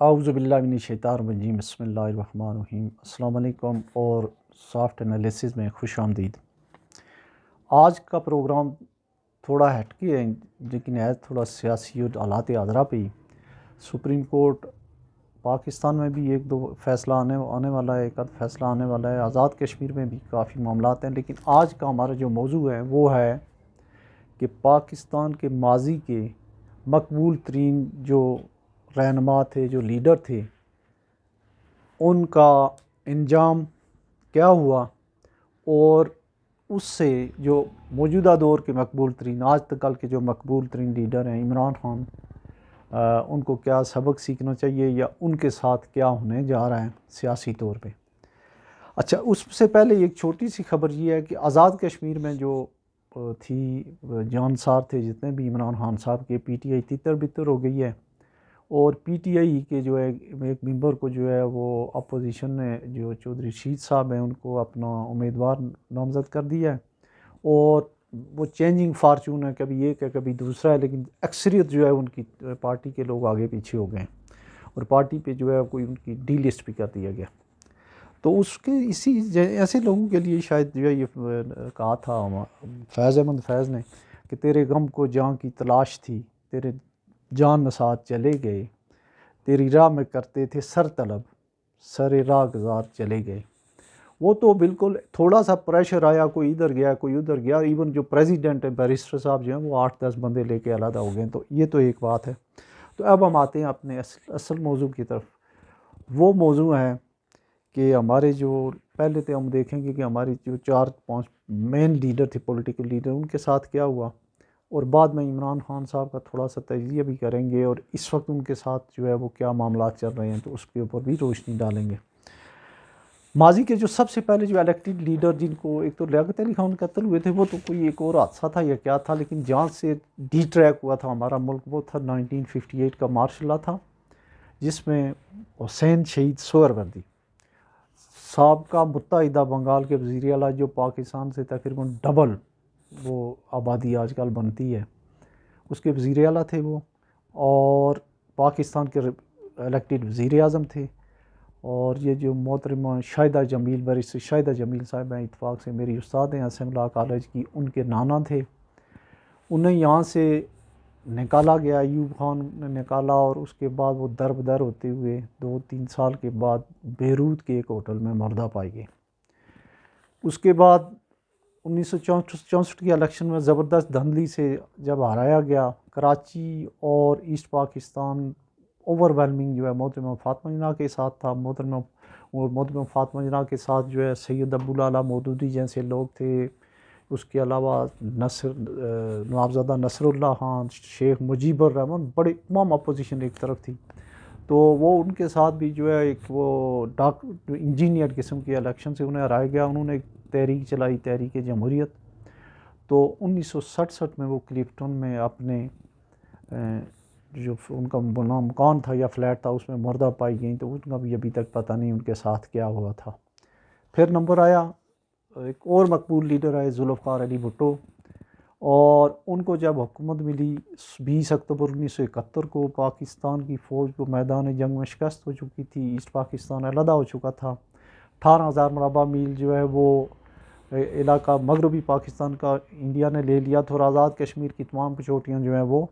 اعوذ باللہ من الشیطان الرجیم، بسم اللہ الرحمن الرحیم۔ السلام علیکم اور سافٹ انالیسز میں خوش آمدید۔ آج کا پروگرام تھوڑا ہٹ کے ہے لیکن ہے تھوڑا سیاسی اور حالات حاضرہ پہ ہی۔ سپریم کورٹ پاکستان میں بھی ایک دو فیصلہ آنے والا ہے، ایک آدھ فیصلہ آنے والا ہے۔ آزاد کشمیر میں بھی کافی معاملات ہیں، لیکن آج کا ہمارا جو موضوع ہے وہ ہے کہ پاکستان کے ماضی کے مقبول ترین جو رہنما تھے، جو لیڈر تھے، ان کا انجام کیا ہوا، اور اس سے جو موجودہ دور کے مقبول ترین، آج تک کل کے جو مقبول ترین لیڈر ہیں عمران خان، ان کو کیا سبق سیکھنا چاہیے یا ان کے ساتھ کیا ہونے جا رہا ہے سیاسی طور پہ۔ اچھا، اس سے پہلے ایک چھوٹی سی خبر یہ ہے کہ آزاد کشمیر میں جو تھی جانسار تھے جتنے بھی عمران خان صاحب کے، پی ٹی آئی تتر بتر ہو گئی ہے، اور پی ٹی آئی کے جو ہے ایک ممبر کو جو ہے وہ اپوزیشن نے، جو چودھری رشید صاحب ہیں، ان کو اپنا امیدوار نامزد کر دیا ہے، اور وہ چینجنگ فارچون ہے، کبھی ایک ہے کبھی دوسرا ہے، لیکن اکثریت جو ہے ان کی پارٹی کے لوگ آگے پیچھے ہو گئے ہیں، اور پارٹی پہ جو ہے کوئی ان کی ڈی لسٹ بھی کر دیا گیا۔ تو اس کے ایسے لوگوں کے لیے شاید جو ہے یہ کہا تھا فیض احمد فیض نے کہ تیرے غم کو جان کی تلاش تھی، تیرے جان نسات چلے گئے، تیری راہ میں کرتے تھے سر طلب، سر راہ گزار چلے گئے۔ وہ تو بالکل تھوڑا سا پریشر آیا، کوئی ادھر گیا کوئی ادھر گیا، ایون جو پریزیڈنٹ ہے بیرسٹر صاحب جو ہیں وہ 8-10 بندے لے کے علیحدہ ہو گئے، تو یہ تو ایک بات ہے۔ تو اب ہم آتے ہیں اپنے اصل موضوع کی طرف۔ وہ موضوع ہے کہ ہمارے جو پہلے تو ہم دیکھیں گے کہ ہماری جو 4-5 مین لیڈر تھے، پولیٹیکل لیڈر، ان کے ساتھ کیا ہوا، اور بعد میں عمران خان صاحب کا تھوڑا سا تجزیہ بھی کریں گے، اور اس وقت ان کے ساتھ جو ہے وہ کیا معاملات چل رہے ہیں تو اس کے اوپر بھی روشنی ڈالیں گے۔ ماضی کے جو سب سے پہلے جو الیکٹڈ لیڈر، جن کو ایک تو لیاقت علی خان قتل ہوئے تھے، وہ تو کوئی ایک اور حادثہ تھا یا کیا تھا، لیکن جہاں سے ڈی ٹریک ہوا تھا ہمارا ملک وہ تھا 1958 کا مارشل لا تھا، جس میں حسین شہید سہروردی سابقہ متحدہ بنگال کے وزیر اعلیٰ، جو پاکستان سے تقریباً ڈبل وہ آبادی آج کل بنتی ہے، اس کے وزیر اعلیٰ تھے وہ، اور پاکستان کے الیکٹڈ وزیر اعظم تھے۔ اور یہ جو محترمہ شاہدہ جمیل، بیرسٹر شاہدہ جمیل صاحب ہیں، اتفاق سے میری استاد ہیں اسمبلی کالج کی، ان کے نانا تھے، انہیں یہاں سے نکالا گیا، ایوب خان نے نکالا، اور اس کے بعد وہ در بدر ہوتے ہوئے 2-3 سال کے بعد بیروت کے ایک ہوٹل میں مردہ پائے گئے۔ اس کے بعد 1964 کے الیکشن میں زبردست دھاندلی سے جب ہرایا گیا، کراچی اور ایسٹ پاکستان اوور ویلمنگ جو ہے محترمہ فاطمہ جناح کے ساتھ تھا، محترمہ فاطمہ جناح کے ساتھ جو ہے سید ابوالعلا مودودی جیسے لوگ تھے، اس کے علاوہ نوابزادہ نصر اللہ خان، شیخ مجیب الرحمن، بڑے تمام اپوزیشن ایک طرف تھی، تو وہ ان کے ساتھ بھی جو ہے ایک وہ انجینئر قسم کے الیکشن سے انہیں ہرایا گیا۔ انہوں نے ایک تحریک چلائی، تحریک جمہوریت، تو 1967 میں وہ کلفٹن میں اپنے جو ان کا مکان تھا یا فلیٹ تھا اس میں مردہ پائی گئیں، تو ان کا بھی ابھی تک پتہ نہیں ان کے ساتھ کیا ہوا تھا۔ پھر نمبر آیا، ایک اور مقبول لیڈر آئے ذوالفقار علی بھٹو، اور ان کو جب حکومت ملی 20 اکتوبر 1971 کو، پاکستان کی فوج کو میدان جنگ میں شکست ہو چکی تھی، ایسٹ پاکستان علیحدہ ہو چکا تھا، 18,000 مربع میل جو ہے وہ علاقہ مغربی پاکستان کا انڈیا نے لے لیا تھا، اور آزاد کشمیر کی تمام چوٹیاں جو ہیں وہ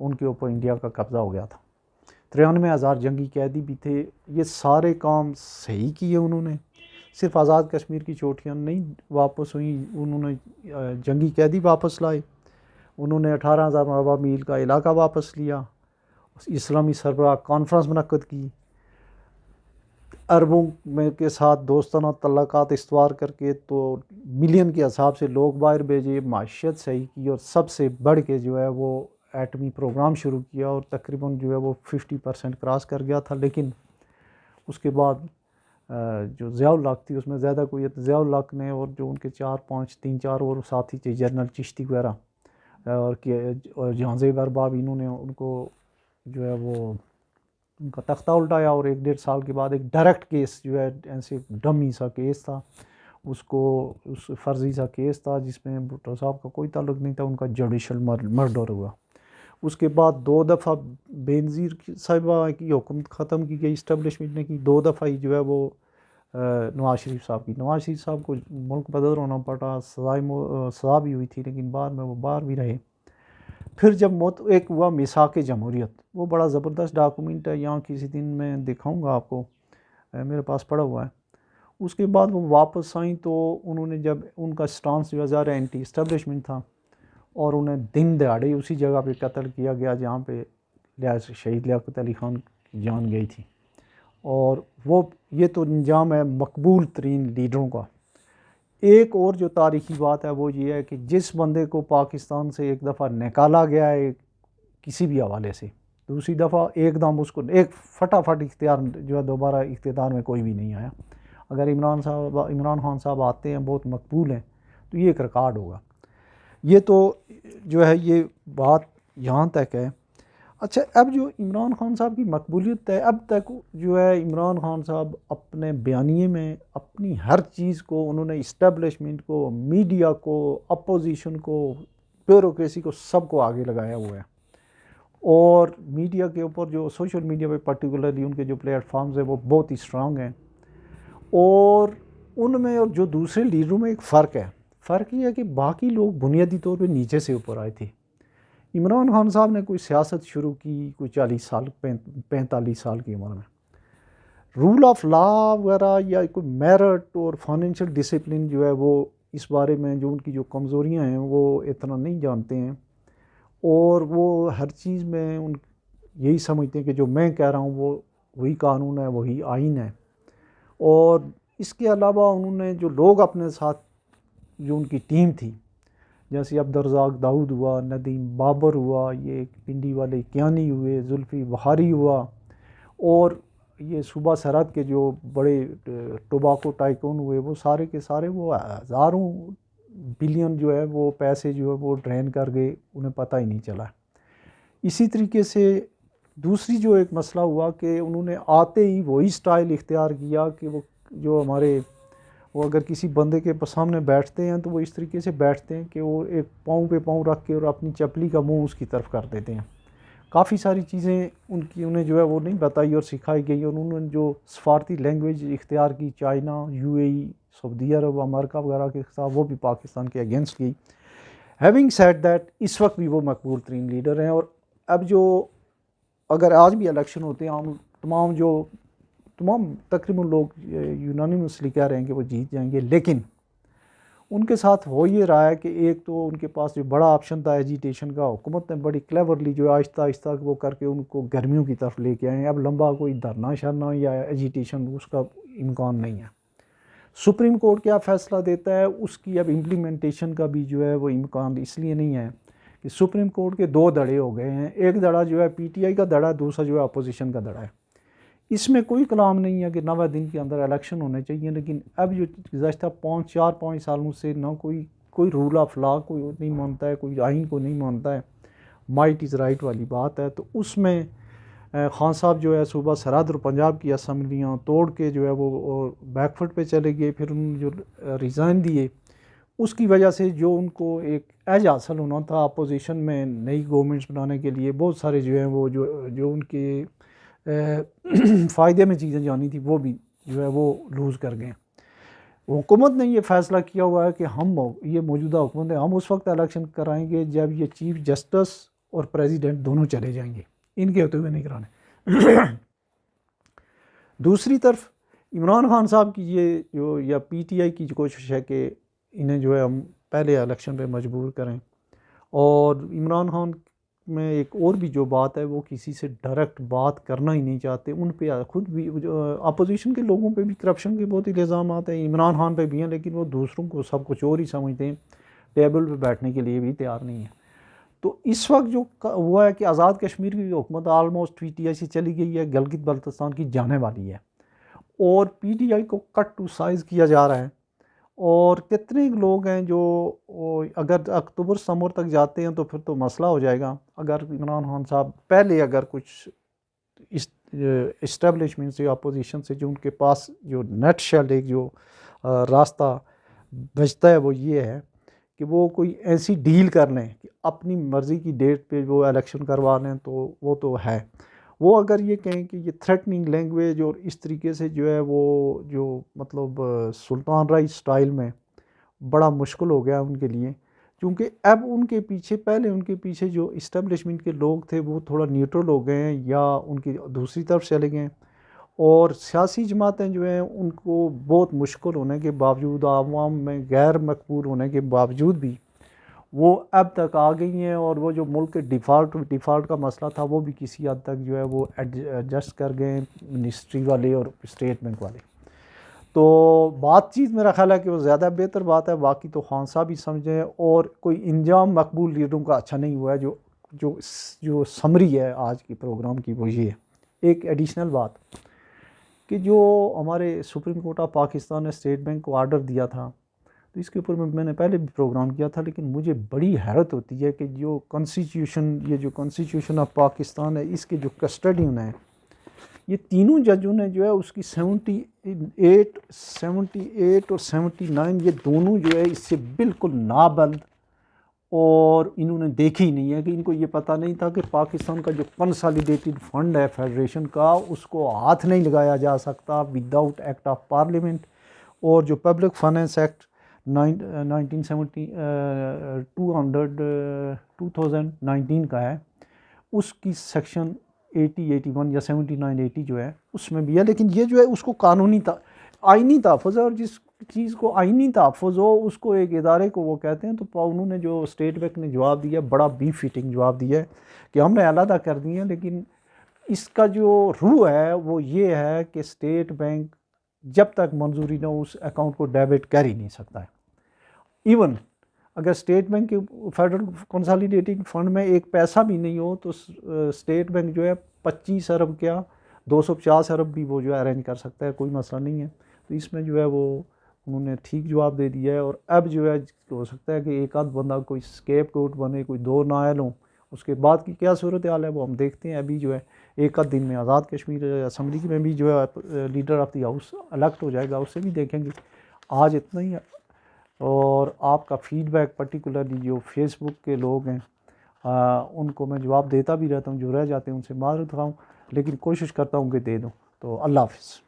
ان کے اوپر انڈیا کا قبضہ ہو گیا تھا۔ 93,000 جنگی قیدی بھی تھے۔ یہ سارے کام صحیح کیے انہوں نے، صرف آزاد کشمیر کی چوٹیاں نہیں واپس ہوئیں، انہوں نے جنگی قیدی واپس لائے، انہوں نے 18,000 مربع میل کا علاقہ واپس لیا، اسلامی سربراہ کانفرنس منعقد کی، عربوں میں کے ساتھ دوستانہ تعلقات استوار کر کے تو ملین کے حساب سے لوگ باہر بھیجے، معیشت صحیح کی، اور سب سے بڑھ کے جو ہے وہ ایٹمی پروگرام شروع کیا، اور تقریباً جو ہے وہ 50% کراس کر گیا تھا۔ لیکن اس کے بعد جو ضیاء الحق تھی اس میں زیادہ کوئی، ضیاء الحق نے اور جو ان کے 3-4 اور ساتھی تھے، جنرل چشتی وغیرہ اور جہاں زیب ارباب، انہوں نے ان کو جو ہے وہ ان کا تختہ الٹایا، اور 1-1.5 سال کے بعد ایک ڈائریکٹ کیس جو ہے ایسے ڈمی سا کیس تھا، اس فرضی سا کیس تھا جس میں بھٹو صاحب کا کوئی تعلق نہیں تھا، ان کا جوڈیشل مرڈر ہوا۔ اس کے بعد 2 دفعہ بینظیر صاحبہ کی حکومت ختم کی گئی، اسٹیبلشمنٹ نے کی، 2 دفعہ ہی جو ہے وہ نواز شریف صاحب کی، نواز شریف صاحب کو ملک بدر ہونا پڑا، سزا بھی ہوئی تھی، لیکن بعد میں وہ باہر بھی رہے۔ پھر جب ایک ہوا میثاق جمہوریت، وہ بڑا زبردست ڈاکومنٹ ہے، یہاں کسی دن میں دکھاؤں گا آپ کو، میرے پاس پڑا ہوا ہے۔ اس کے بعد وہ واپس آئیں تو انہوں نے جب ان کا سٹانس جو ہزار اینٹی اسٹیبلشمنٹ تھا، اور انہیں دن دہاڑے اسی جگہ پہ قتل کیا گیا جہاں پہ شہید لیاقت علی خان کی جان گئی تھی۔ اور یہ تو انجام ہے مقبول ترین لیڈروں کا۔ ایک اور جو تاریخی بات ہے وہ یہ ہے کہ جس بندے کو پاکستان سے ایک دفعہ نکالا گیا ہے کسی بھی حوالے سے، دوسری دفعہ ایک دم اس کو ایک فٹافٹ اختیار جو ہے دوبارہ اقتدار میں کوئی بھی نہیں آیا۔ اگر عمران خان صاحب آتے ہیں، بہت مقبول ہیں، تو یہ ایک ریکارڈ ہوگا۔ یہ تو جو ہے یہ بات یہاں تک ہے۔ اچھا، اب جو عمران خان صاحب کی مقبولیت ہے، اب تک جو ہے عمران خان صاحب اپنے بیانیے میں اپنی ہر چیز کو انہوں نے اسٹیبلشمنٹ کو، میڈیا کو، اپوزیشن کو، بیوروکریسی کو، سب کو آگے لگایا ہوا ہے۔ اور میڈیا کے اوپر جو سوشل میڈیا پہ پرٹیکولرلی ان کے جو پلیٹ فارمز ہیں وہ بہت ہی اسٹرانگ ہیں۔ اور ان میں اور جو دوسرے لیڈروں میں ایک فرق ہے، فرق یہ ہے کہ باقی لوگ بنیادی طور پہ نیچے سے اوپر آئے تھے۔ عمران خان صاحب نے کوئی سیاست شروع کی کوئی 40 سال 45 سال کی عمر میں، رول آف لا وغیرہ یا کوئی میرٹ اور فائنینشیل ڈسپلن جو ہے وہ اس بارے میں جو ان کی جو کمزوریاں ہیں وہ اتنا نہیں جانتے ہیں، اور وہ ہر چیز میں یہی سمجھتے ہیں کہ جو میں کہہ رہا ہوں وہی قانون ہے، وہی آئین ہے۔ اور اس کے علاوہ انہوں نے جو لوگ اپنے ساتھ جو ان کی ٹیم تھی، جیسے عبدالرزاق داؤد ہوا، ندیم بابر ہوا، یہ پنڈی والے کیانی ہوئے، زلفی بخاری ہوا، اور یہ صوبہ سرحد کے جو بڑے ٹوباکو ٹائکون ہوئے، وہ سارے کے سارے وہ ہزاروں بلین جو ہے وہ پیسے جو ہے وہ ڈرین کر گئے، انہیں پتہ ہی نہیں چلا۔ اسی طریقے سے دوسری جو ایک مسئلہ ہوا کہ انہوں نے آتے ہی وہی سٹائل اختیار کیا کہ وہ جو ہمارے وہ اگر کسی بندے کے سامنے بیٹھتے ہیں تو وہ اس طریقے سے بیٹھتے ہیں کہ وہ ایک پاؤں پہ پاؤں رکھ کے اور اپنی چپلی کا منہ اس کی طرف کر دیتے ہیں۔ کافی ساری چیزیں انہیں جو ہے وہ نہیں بتائی اور سکھائی گئی، اور انہوں نے جو سفارتی لینگویج اختیار کی، چائنا، UAE، سعودی عرب، امریکہ وغیرہ کے خلاف، وہ بھی پاکستان کے اگینسٹ گئی۔ ہیونگ سیڈ دیٹ، اس وقت بھی وہ مقبول ترین لیڈر ہیں۔ اور اب جو اگر آج بھی الیکشن ہوتے ہیں، ہم تمام تقریباً لوگ یونانیمسلی کہہ رہے ہیں کہ وہ جیت جائیں گے، لیکن ان کے ساتھ ہو یہ رہا ہے کہ ایک تو ان کے پاس جو بڑا آپشن تھا ایجیٹیشن کا، حکومت نے بڑی کلیورلی جو آہستہ آہستہ وہ کر کے ان کو گرمیوں کی طرف لے کے آئے ہیں۔ اب لمبا کوئی دھرنا شرنا یا ایجیٹیشن اس کا امکان نہیں ہے۔ سپریم کورٹ کیا فیصلہ دیتا ہے اس کی اب امپلیمنٹیشن کا بھی جو ہے وہ امکان اس لیے نہیں ہے کہ سپریم کورٹ کے 2 دڑے ہو گئے ہیں، ایک دڑا جو ہے PTI کا دڑا ہے، دوسرا جو ہے اپوزیشن کا دڑا ہے۔ اس میں کوئی کلام نہیں ہے کہ 90 دن کے اندر الیکشن ہونے چاہیے، لیکن اب جو گزشتہ 5 سالوں سے نہ کوئی رول آف لا کوئی نہیں مانتا ہے، کوئی آئین کو نہیں مانتا ہے، مائٹ از رائٹ والی بات ہے۔ تو اس میں خان صاحب جو ہے صوبہ سرحد اور پنجاب کی اسمبلیاں توڑ کے جو ہے وہ بیک فٹ پہ چلے گئے، پھر انہوں نے جو ریزائن دیے، اس کی وجہ سے جو ان کو ایک ایج حاصل ہونا تھا اپوزیشن میں نئی گورنمنٹس بنانے کے لیے، بہت سارے جو ہیں وہ جو ان کے فائدے میں چیزیں جانی تھی وہ بھی جو ہے وہ لوز کر گئے۔ حکومت نے یہ فیصلہ کیا ہوا ہے کہ ہم یہ موجودہ حکومت ہے، ہم اس وقت الیکشن کرائیں گے جب یہ چیف جسٹس اور پریزیڈنٹ دونوں چلے جائیں گے، ان کے ہوتے ہوئے نہیں کرانے۔ دوسری طرف عمران خان صاحب کی یہ جو یا PTI کی جو کوشش ہے کہ انہیں جو ہے ہم پہلے الیکشن پہ مجبور کریں، اور عمران خان میں ایک اور بھی جو بات ہے وہ کسی سے ڈائریکٹ بات کرنا ہی نہیں چاہتے، ان پہ خود بھی اپوزیشن کے لوگوں پہ بھی کرپشن کے بہت الزامات ہیں، عمران خان پہ بھی ہیں، لیکن وہ دوسروں کو سب کچھ اور ہی سمجھتے ہیں، ٹیبل پہ بیٹھنے کے لیے بھی تیار نہیں ہیں۔ تو اس وقت جو ہوا ہے کہ آزاد کشمیر کی حکومت آلموسٹ PTI سے چلی گئی ہے، گلگت بلتستان کی جانے والی ہے، اور PTI کو کٹ ٹو سائز کیا جا رہا ہے۔ اور کتنے لوگ ہیں جو اگر اکتوبر ستمبر تک جاتے ہیں تو پھر تو مسئلہ ہو جائے گا۔ اگر عمران خان صاحب پہلے اگر کچھ اسٹیبلشمنٹ سے اپوزیشن سے جو ان کے پاس جو نیٹ شیل ایک جو راستہ بچتا ہے وہ یہ ہے کہ وہ کوئی ایسی ڈیل کر لیں کہ اپنی مرضی کی ڈیٹ پہ وہ الیکشن کروا لیں، تو وہ تو ہے۔ وہ اگر یہ کہیں کہ یہ تھریٹننگ لینگویج اور اس طریقے سے جو ہے وہ جو مطلب سلطان رائی سٹائل میں بڑا مشکل ہو گیا ان کے لیے، کیونکہ اب ان کے پیچھے پہلے ان کے پیچھے جو اسٹیبلشمنٹ کے لوگ تھے وہ تھوڑا نیوٹرل ہو گئے ہیں یا ان کی دوسری طرف چلے گئے ہیں، اور سیاسی جماعتیں جو ہیں ان کو بہت مشکل ہونے کے باوجود، عوام میں غیر مقبول ہونے کے باوجود بھی وہ اب تک آ گئی ہیں، اور وہ جو ملک کے ڈیفالٹ کا مسئلہ تھا وہ بھی کسی حد تک جو ہے وہ ایڈجسٹ کر گئے ہیں منسٹری والے اور اسٹیٹ بینک والے۔ تو بات چیت میرا خیال ہے کہ وہ زیادہ بہتر بات ہے، باقی تو خان صاحب ہی سمجھیں، اور کوئی انجام مقبول لیڈروں کا اچھا نہیں ہوا ہے۔ جو سمری ہے آج کی پروگرام کی وہ یہ ہے۔ ایک ایڈیشنل بات کہ جو ہمارے سپریم کورٹ آف پاکستان نے اسٹیٹ بینک کو آرڈر دیا تھا، تو اس کے اوپر میں نے پہلے بھی پروگرام کیا تھا، لیکن مجھے بڑی حیرت ہوتی ہے کہ جو کانسٹیٹیوشن آف پاکستان ہے، اس کے جو کسٹڈین ہیں، یہ تینوں ججوں نے جو ہے اس کی 78 اور 79 یہ دونوں جو ہے اس سے بالکل نابلد، اور انہوں نے دیکھی نہیں ہے کہ ان کو یہ پتہ نہیں تھا کہ پاکستان کا جو کنسالیڈیٹڈ فنڈ ہے فیڈریشن کا، اس کو ہاتھ نہیں لگایا جا سکتا وداؤٹ ایکٹ آف پارلیمنٹ، اور جو پبلک فائنینس ایکٹ 2019 کا ہے، اس کی سیکشن 81 یا 79 جو ہے اس میں بھی ہے، لیکن یہ جو ہے اس کو قانونی آئینی تحفظ ہے، اور جس چیز کو آئینی تحفظ ہو اس کو ایک ادارے کو وہ کہتے ہیں۔ تو انہوں نے جو اسٹیٹ بینک نے جواب دیا، بڑا بی فٹنگ جواب دیا ہے کہ ہم نے علیحدہ کر دی ہیں، لیکن اس کا جو روح ہے وہ یہ ہے کہ اسٹیٹ بینک جب تک منظوری نہ ہو اس اکاؤنٹ کو ڈیبٹ کر ہی نہیں سکتا ہے۔ ایون اگر اسٹیٹ بینک کے فیڈرل کنسالیڈیٹنگ فنڈ میں ایک پیسہ بھی نہیں ہو تو اسٹیٹ بینک جو ہے 25 ارب کیا 250 ارب بھی وہ جو ہے ارینج کر سکتا ہے، کوئی مسئلہ نہیں ہے۔ تو اس میں جو ہے وہ انہوں نے ٹھیک جواب دے دیا ہے، اور اب جو ہے ہو سکتا ہے کہ ایک آدھ بندہ کوئی اسکیپ کوٹ بنے، کوئی دو نائل ہوں، اس کے بعد کی کیا صورتحال ہے وہ ہم دیکھتے ہیں۔ ابھی جو ہے ایک آدھ دن میں آزاد کشمیر اسمبلی میں بھی جو ہے leader of the house elect ہو جائے گا، اس سے بھی دیکھیں گے۔ آج اتنا ہی ہے، اور آپ کا فیڈ بیک پرٹیکولرلی جو فیس بک کے لوگ ہیں ان کو میں جواب دیتا بھی رہتا ہوں، جو رہ جاتے ہیں ان سے معذرت خواہ ہوں، لیکن کوشش کرتا ہوں کہ دے دوں۔ تو اللہ حافظ۔